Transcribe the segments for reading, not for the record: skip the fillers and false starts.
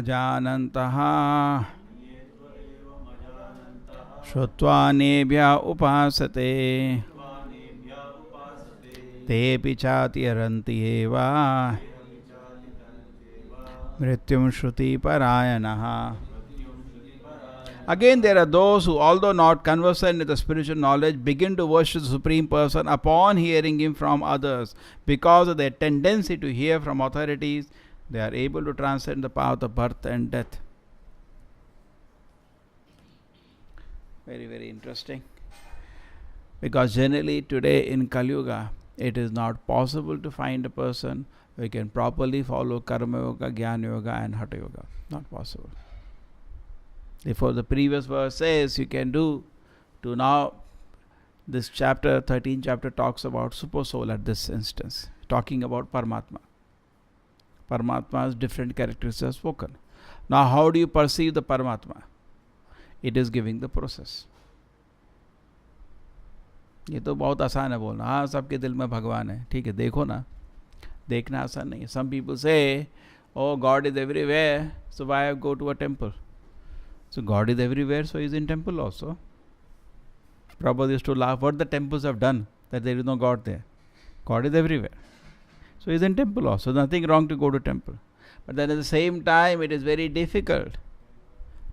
ajanantaha Shrutva nebhya upasate Tepi chatiyaranti eva Mrityum shruti parayanaha. Again, there are those who, although not conversant with the spiritual knowledge, begin to worship the Supreme Person upon hearing Him from others. Because of their tendency to hear from authorities, they are able to transcend the path of birth and death. Very, very interesting. Because generally today in Kali Yuga, it is not possible to find a person who can properly follow Karma Yoga, Jnana Yoga and Hatha Yoga. Not possible. Therefore, the previous verse says you can do to now. This chapter, 13th chapter, talks about super soul at this instance, talking about Paramatma. Paramatma's different characteristics are spoken. Now, how do you perceive the Paramatma? It is giving the process. ये तो बहुत आसान है बोलना, हाँ सबके दिल में भगवान है, ठीक है, देखो ना, देखना आसान नहीं है. Some people say, oh, God is everywhere, so why I go to a temple? So God is everywhere, so He is in temple also. Prabhupada used to laugh, what the temples have done, that there is no God there. God is everywhere. So He is in temple also, nothing wrong to go to temple. But then at the same time, it is very difficult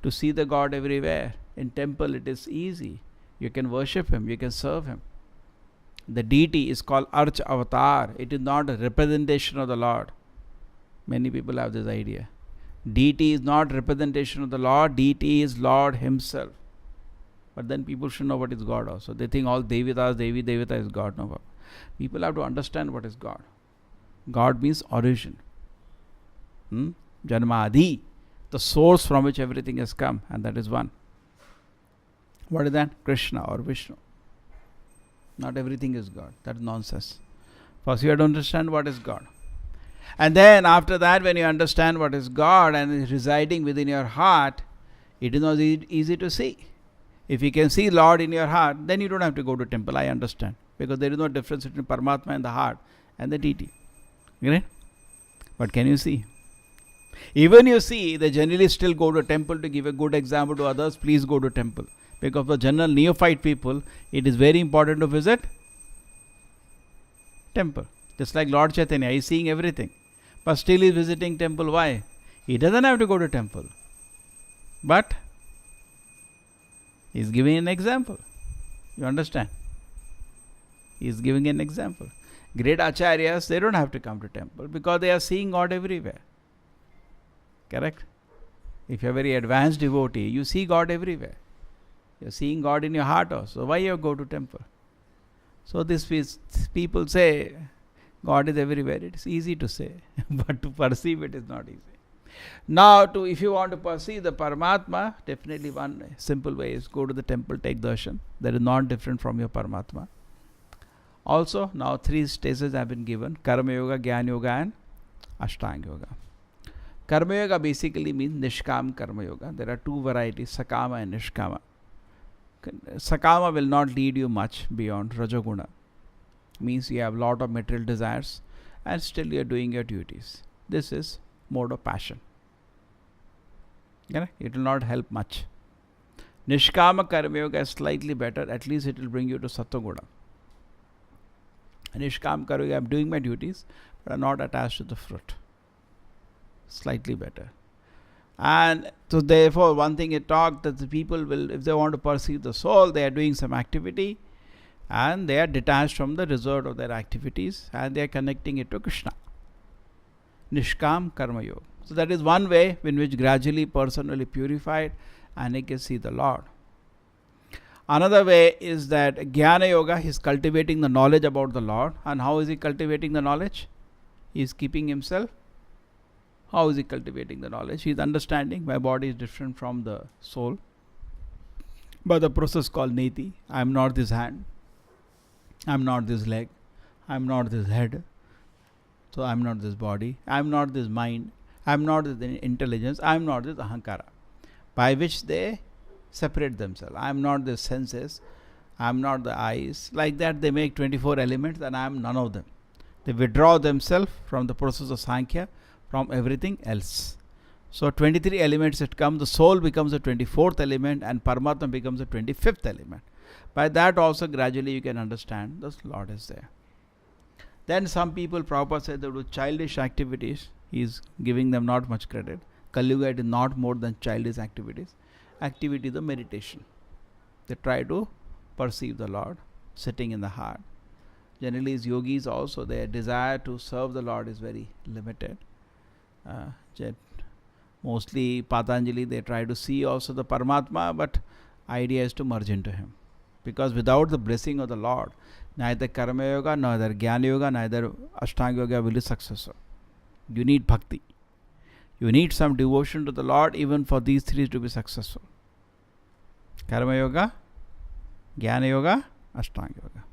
to see the God everywhere. In temple it is easy. You can worship Him, you can serve Him. The deity is called Arch Avatar. It is not a representation of the Lord. Many people have this idea. Deity is not representation of the Lord. Deity is Lord Himself. But then people should know what is God also. They think all Devitas, Devi, Devata is God. No. People have to understand what is God. God means origin. Janmadi, the source from which everything has come, and that is one. What is that? Krishna or Vishnu. Not everything is God. That is nonsense. First you have to understand what is God. And then after that, when you understand what is God and is residing within your heart, it is not easy to see. If you can see Lord in your heart, then you don't have to go to temple, I understand. Because there is no difference between Paramatma in the heart and the deity. Right? But can you see? Even you see, they generally still go to temple. To give a good example to others, please go to temple. Because for general neophyte people, it is very important to visit temple. Just like Lord Chaitanya, he is seeing everything. But still he is visiting temple. Why? He doesn't have to go to temple. But he is giving an example. You understand? He is giving an example. Great acharyas, they don't have to come to temple because they are seeing God everywhere. Correct? If you are a very advanced devotee, you see God everywhere. You are seeing God in your heart also. Why you go to temple? So this people say God is everywhere. It is easy to say, but to perceive it is not easy. Now, if you want to perceive the Paramatma, definitely one simple way is go to the temple, take darshan. That is not different from your Paramatma. Also, now 3 stages have been given: Karma Yoga, Jnana Yoga and Ashtanga Yoga. Karma Yoga basically means Nishkam Karma Yoga. There are 2 varieties, Sakama and Nishkama. Sakama will not lead you much beyond Rajoguna. Means you have a lot of material desires and still you are doing your duties. This is mode of passion. It will not help much. Nishkama Karma Yoga is slightly better. At least it will bring you to Sattva-guna. Nishkam Karma Yoga, I am doing my duties, but I am not attached to the fruit. Slightly better. And so therefore one thing it talked that the people will, if they want to perceive the soul, they are doing some activity and they are detached from the result of their activities and they are connecting it to Krishna. Nishkam Karma Yoga. So that is one way in which gradually person will be purified and he can see the Lord. Another way is that Jnana Yoga, he is cultivating the knowledge about the Lord. And how is he cultivating the knowledge? He is keeping himself. How is he cultivating the knowledge? He is understanding my body is different from the soul. By the process called Neti. I am not this hand. I am not this leg. I am not this head. So I am not this body. I am not this mind. I am not this intelligence. I am not this ahankara. By which they separate themselves. I am not the senses. I am not the eyes. Like that they make 24 elements and I am none of them. They withdraw themselves from the process of Sankhya, from everything else. So 23 elements that come, the soul becomes the 24th element and Paramatma becomes the 25th element. By that also gradually you can understand the Lord is there. Then some people, Prabhupada said, that with childish activities, he is giving them not much credit. Kali Yuga, it is not more than childish activities. Activity is the meditation. They try to perceive the Lord sitting in the heart. Generally, as yogis also, their desire to serve the Lord is very limited. Mostly Patanjali, they try to see also the Paramatma, but idea is to merge into him. Because without the blessing of the Lord, neither Karma Yoga, neither Jnana Yoga, neither Ashtanga Yoga will be successful. You need bhakti. You need some devotion to the Lord even for these three to be successful. Karma Yoga, Jnana Yoga, Ashtanga Yoga.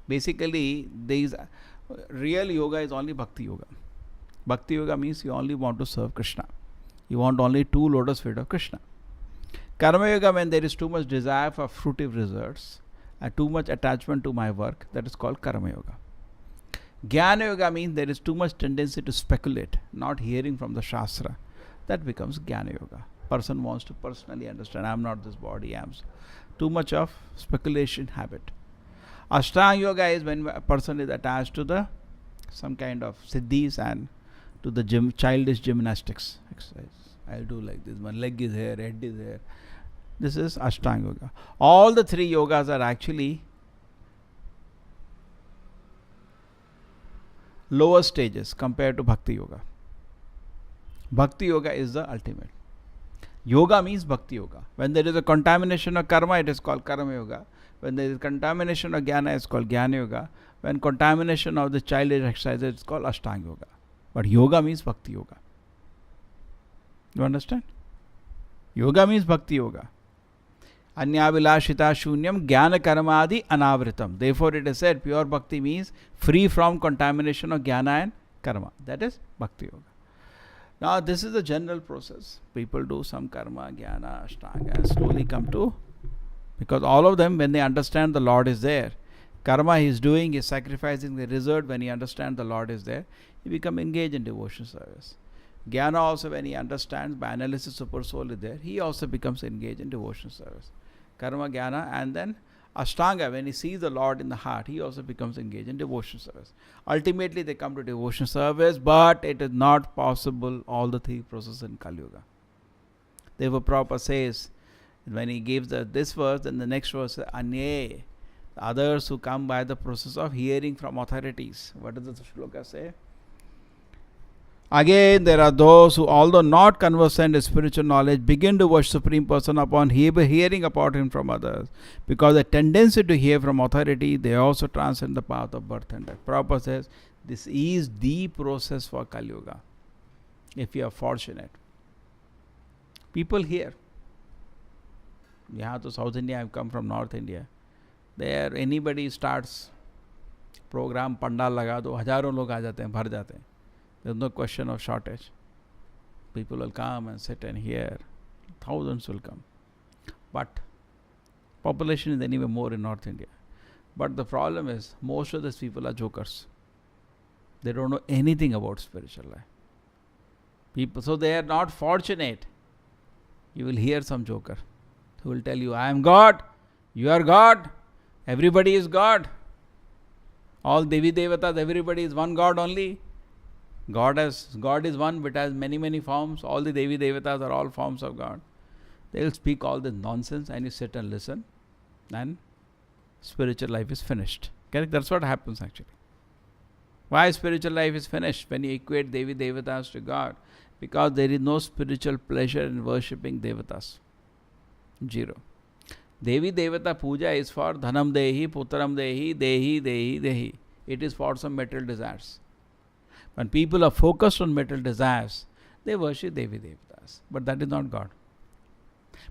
Basically, these real yoga is only Bhakti Yoga. Bhakti Yoga means you only want to serve Krishna. You want only two lotus feet of Krishna. Karma Yoga, when there is too much desire for fruitive results and too much attachment to my work, that is called Karma Yoga. Jnana Yoga means there is too much tendency to speculate, not hearing from the Shastra. That becomes Jnana Yoga. Person wants to personally understand, I am not this body, I am too much of speculation habit. Ashtanga Yoga is when a person is attached to some kind of siddhis and to the childish gymnastics exercise. I'll do like this. One leg is here, head is here. This is Ashtanga Yoga. All the three yogas are actually lower stages compared to Bhakti Yoga. Bhakti Yoga is the ultimate. Yoga means Bhakti Yoga. When there is a contamination of karma, it is called Karma Yoga. When there is contamination of Jnana, it is called Jnana Yoga. When contamination of the childish exercises, it is called Ashtanga Yoga. But Yoga means Bhakti Yoga. You understand? Yoga means Bhakti Yoga. Anyavilashita shunyam jnana karmadi anavritam. Therefore it is said pure bhakti means free from contamination of jnana and karma. That is Bhakti Yoga. Now this is the general process. People do some karma, jnana, ashtanga and slowly come to, because all of them, when they understand the Lord is there, karma he is doing, he is sacrificing the result. When he understands the Lord is there, he becomes engaged in devotion service. Jnana also, when he understands by analysis super soul is there, he also becomes engaged in devotion service. Karma, Jnana, and then Ashtanga, when he sees the Lord in the heart, he also becomes engaged in devotion service. Ultimately, they come to devotion service, but it is not possible all the three processes in Kali Yuga. Therefore, Prabhupada says, when he gives this verse, then the next verse, Anye, others who come by the process of hearing from authorities. What does the shloka say? Again, there are those who, although not conversant in spiritual knowledge, begin to worship Supreme Person upon hearing about Him from others. Because the tendency to hear from authority, they also transcend the path of birth and death. Prabhupada says, this is the process for Kali Yuga. If you are fortunate. People hear. Yahan to South India, I have come from North India. There, anybody starts program, pandal laga do, hajaron log aa jate hain, bhar jate hain. There is no question of shortage. People will come and sit and hear. Thousands will come. But population is anyway more in North India. But the problem is, most of these people are jokers. They don't know anything about spiritual life. People, so they are not fortunate. You will hear some joker who will tell you, I am God, you are God, everybody is God. All Devi Devatas, everybody is one God only. God is one, but has many forms. All the Devi Devatas are all forms of God. They will speak all this nonsense and you sit and listen, and spiritual life is finished. Correct? That's what happens actually. Why spiritual life is finished? When you equate Devi Devatas to God, because there is no spiritual pleasure in worshipping Devatas. Zero. Devi Devata Puja is for Dhanam Dehi, Putram Dehi, Dehi, Dehi, Dehi. It is for some material desires. When people are focused on material desires, they worship Devi Devatas. But that is not God.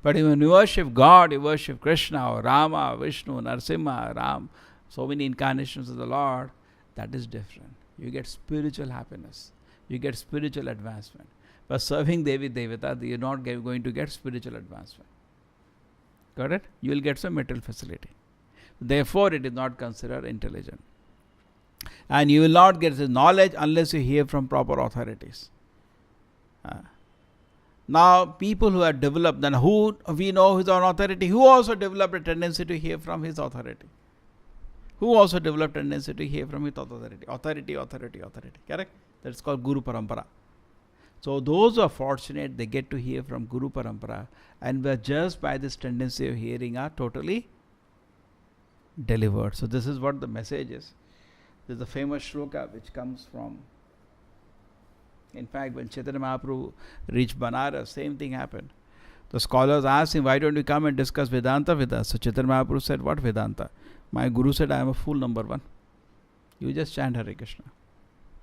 But when you worship God, you worship Krishna or Rama, Vishnu, Narasimha, Ram, so many incarnations of the Lord, that is different. You get spiritual happiness. You get spiritual advancement. By serving Devi Devata, you are not going to get spiritual advancement. Got it? You will get some material facility. Therefore, it is not considered intelligent. And you will not get the knowledge unless you hear from proper authorities. Now, people who have developed, then who we know is on authority, who also developed a tendency to hear from his authority. Who also developed a tendency to hear from his authority. Authority. Correct? That's called Guru Parampara. So those who are fortunate, they get to hear from Guru Parampara, and were just by this tendency of hearing are totally delivered. So this is what the message is. There's a famous shloka which comes from, in fact, when Chaitanya Mahaprabhu reached Banaras, same thing happened. The scholars asked him, why don't you come and discuss Vedanta with us? So Chaitanya Mahaprabhu said, what Vedanta? My Guru said, I am a fool number one. You just chant Hare Krishna.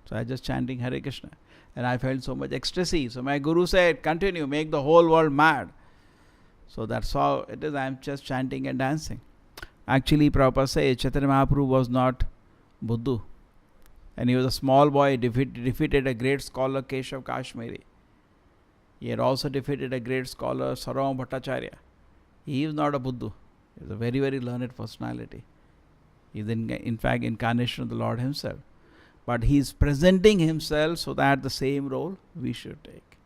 So I just chanting Hare Krishna. And I felt so much ecstasy. So my Guru said, continue, make the whole world mad. So that's how it is. I am just chanting and dancing. Actually, Prabhupada says, Chaitanya Mahaprabhu was not Buddhu. And he was a small boy, defeated a great scholar, Keshav Kashmiri. He had also defeated a great scholar, Sarvam Bhattacharya. He is not a Buddha. He is a very, very learned personality. He is in fact incarnation of the Lord himself. But he is presenting himself so that the same role we should take.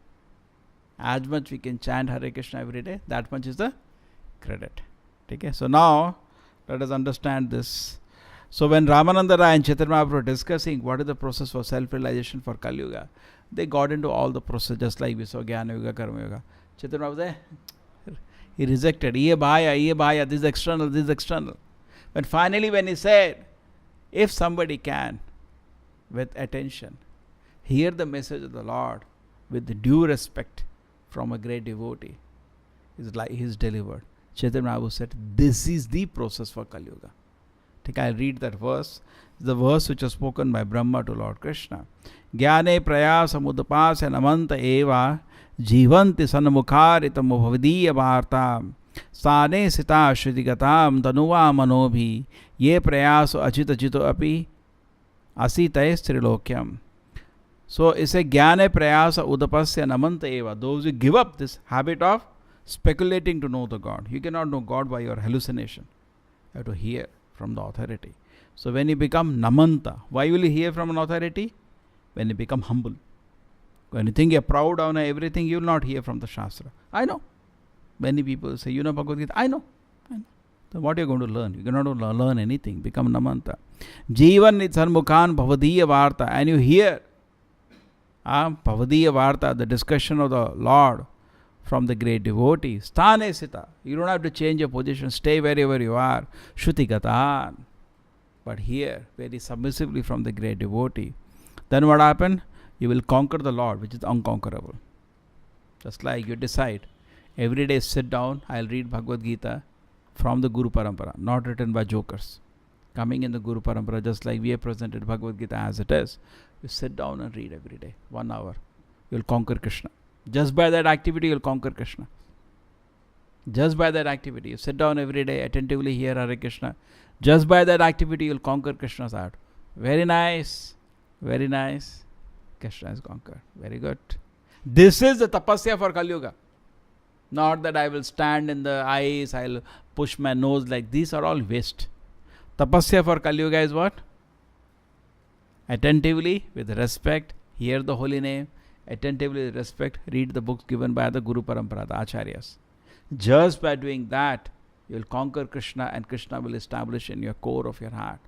As much we can chant Hare Krishna every day, that much is the credit. Okay? So now, let us understand this. So when Ramananda Rai and Chaitanya Mahaprabhu were discussing what is the process for self-realization for Kali Yuga, they got into all the process, just like we saw Jnana Yuga, Karma Yuga. Chaitanya Mahaprabhu, he rejected, ye bhaya, this is external. But finally when he said, if somebody can, with attention, hear the message of the Lord with the due respect from a great devotee, he is delivered. Chaitanya Mahaprabhu said, this is the process for Kali Yuga. I'll read that verse. The verse which was spoken by Brahma to Lord Krishna. Jnane prayasa mudapasya namanta eva jivanti sanmukharitam bhavadiya vartam sane sita shridigatam tanuva manobhi ye prayaso achitachito api asitay strilokyam. So it's a jnane prayasa udapasya namanta eva. Those who give up this habit of speculating to know the God. You cannot know God by your hallucination. You have to hear from the authority. So when you become namanta, why will you hear from an authority? When you become humble. When you think you're proud of everything, you will not hear from the Shastra. I know. Many people say, you know Bhagavad Gita. I know. So what are you going to learn? You're not going to learn anything. Become namanta. Jivan sarmukhan bhavadiya varta. And you hear bhavadiya varta, the discussion of the Lord from the great devotee. Sthane sita. You don't have to change your position. Stay wherever you are. Shruti gatan. But here, very submissively from the great devotee. Then what happened? You will conquer the Lord, which is unconquerable. Just like you decide, every day sit down, I'll read Bhagavad Gita from the Guru Parampara, not written by jokers. Coming in the Guru Parampara, just like we have presented Bhagavad Gita as it is. You sit down and read every day, 1 hour. You'll conquer Krishna. Just by that activity, you'll conquer Krishna. Just by that activity, you sit down every day, attentively hear Hare Krishna. Just by that activity, you'll conquer Krishna's heart. Very nice. Very nice. Krishna is conquered. Very good. This is the tapasya for Kali Yuga. Not that I will stand in the ice, I'll push my nose like these are all waste. Tapasya for Kali Yuga is what? Attentively, with respect, hear the holy name. Attentively, with respect, read the books given by the Guru Parampara, the Acharyas. Just by doing that, you will conquer Krishna and Krishna will establish in your core of your heart.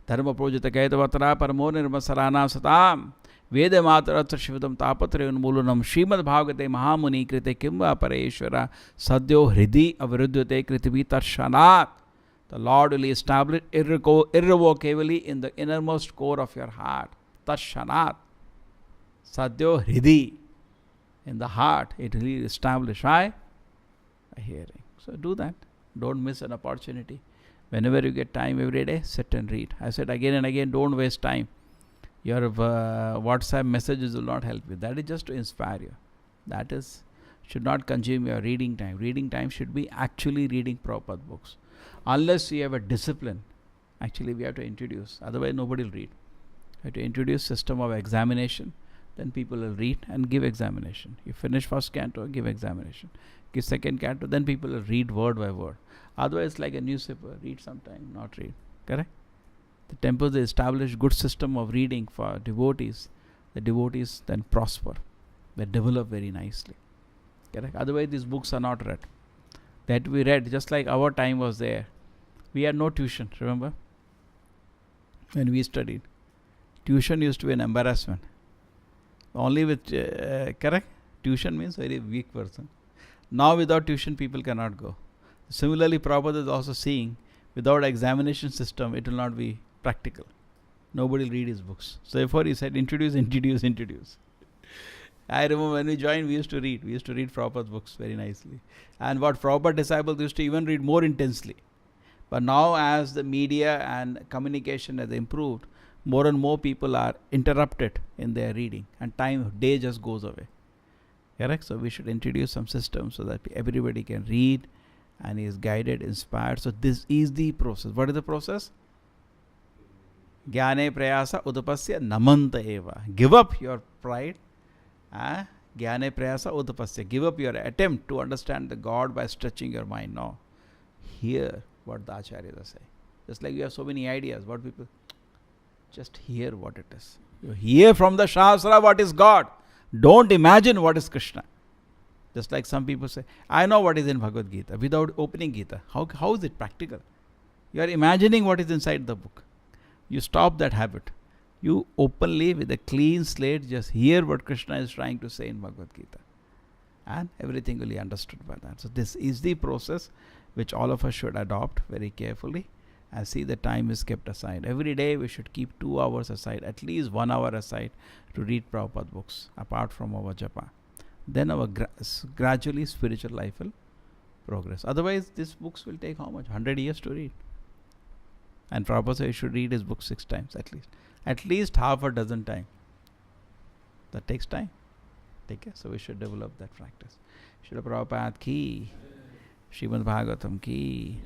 Dharma projita kaitavatara paramo nirmasaranam satam veda mataratra shividam tapatre unmulanam Srimad Bhagavate Mahamuni krite kimva pareshwara sadyo hridi aviruddhate kritivi tarshanat. The Lord will establish irrevocably in the innermost core of your heart. Tarshanat. Sadyo hridi. In the heart, it will be established by hearing. So do that. Don't miss an opportunity. Whenever you get time every day, sit and read. I said again and again, don't waste time. Your WhatsApp messages will not help you. That is just to inspire you. That is should not consume your reading time. Reading time should be actually reading Prabhupada books. Unless you have a discipline, actually we have to introduce. Otherwise nobody will read. We have to introduce system of examination. Then people will read and give examination. You finish first canto, give examination. Give second canto, then people will read word by word. Otherwise, like a newspaper, read sometime, not read. Correct? The temples establish good system of reading for devotees. The devotees then prosper. They develop very nicely. Correct? Otherwise, these books are not read. They had to be read, just like our time was there. We had no tuition, remember? When we studied, tuition used to be an embarrassment. Only with, correct? Tuition means very weak person. Now without tuition, people cannot go. Similarly, Prabhupada is also seeing, without examination system, it will not be practical. Nobody will read his books. So therefore he said, introduce. I remember when we joined, we used to read. We used to read Prabhupada's books very nicely. And what Prabhupada disciples used to even read more intensely. But now as the media and communication has improved, more and more people are interrupted in their reading. And day just goes away. Correct? So we should introduce some systems so that everybody can read and is guided, inspired. So this is the process. What is the process? Jnane prayasa udapasya namanta eva. Give up your pride. Jnane prayasa udapasya. Give up your attempt to understand the God by stretching your mind. No. Hear what the acharyas are saying. Just like you have so many ideas. What people just hear what it is. You hear from the Shastra what is God. Don't imagine what is Krishna. Just like some people say, I know what is in Bhagavad Gita without opening Gita. How is it practical? You are imagining what is inside the book. You stop that habit. You openly, with a clean slate, just hear what Krishna is trying to say in Bhagavad Gita. And everything will be understood by that. So this is the process which all of us should adopt very carefully. And see, the time is kept aside. Every day we should keep 2 hours aside, at least 1 hour aside to read Prabhupada books, apart from our japa. Then our gradually spiritual life will progress. Otherwise, these books will take how much? 100 years to read. And Prabhupada said you should read his book 6 times at least. At least half a dozen times. That takes time. Take care. So we should develop that practice. Srila Prabhupada ki, Srimad Bhagavatam ki.